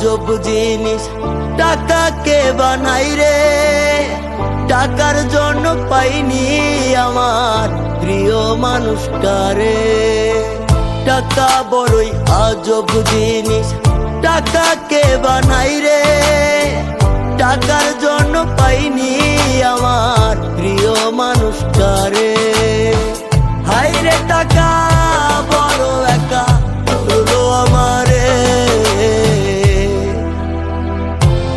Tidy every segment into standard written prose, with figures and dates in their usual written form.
আজব জিনিস টাকাকে বানাই রে। টাকার জন্য পাইনি আমার প্রিয় মানুষটারে। টাকা বড়ই আজব জিনিস টাকাকে বানাই রে। টাকার জন্য পাইনি আমার প্রিয় মানুষটারে। হাই রে টাকা বড় একা হলো আমারে।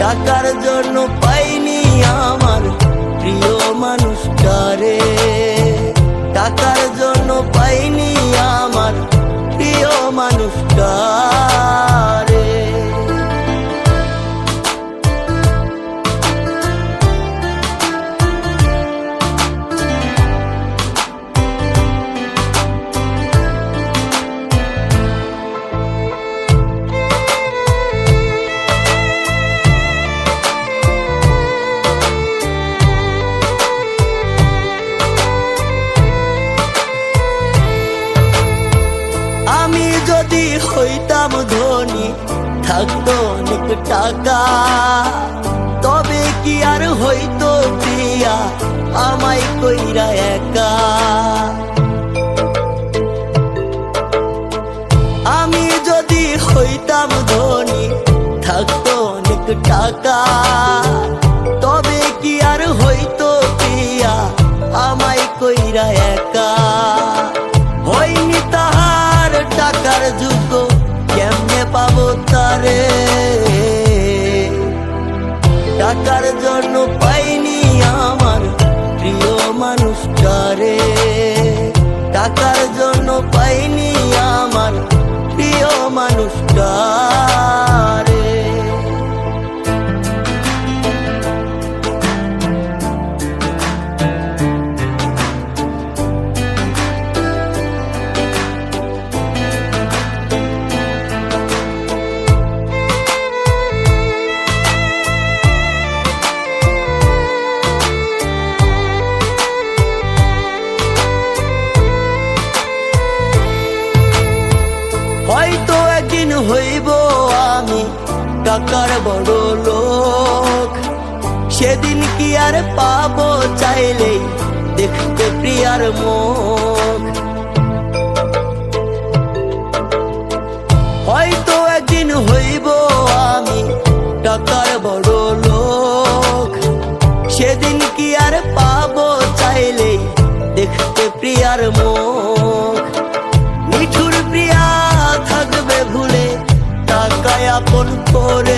টাকার জন্য পাইনি আমার প্রিয় মানুষটারে। টাকার জন্য পাইনি আমার প্রিয় মানুষটারে। আমি যদি হইতাম ধনী থাকতো অনেক টাকা, তবে কি আর হইতো প্রিয়া আমায় কইরা একা। আমি যদি হইতাম ধনী থাকতো অনেক টাকা, তবে কি আর হইতো প্রিয়া আমায় কইরা একা। হইনি তাহার টাকার যোগ্য কেমনে পাবো তারে। টাকার জন্য পাইনি আমার প্রিয় মানুষটারে। টাকার জন্য পাইনি আমার প্রিয় মানুষটারে। হয়তো একদিন হইব আমি টাকার বড় লোক। সেদিন কি আর পাবো চাইলেই দেখতে প্রিয়ার মুখ। হয়তো একদিন হইব আমি টাকার বড় লোক। সেদিন কি আর পাবো চাইলেই দেখতে প্রিয়ার মুখ। নিঠুর প্রিয়া থাকবে ভুলে টাকায় আপন করে।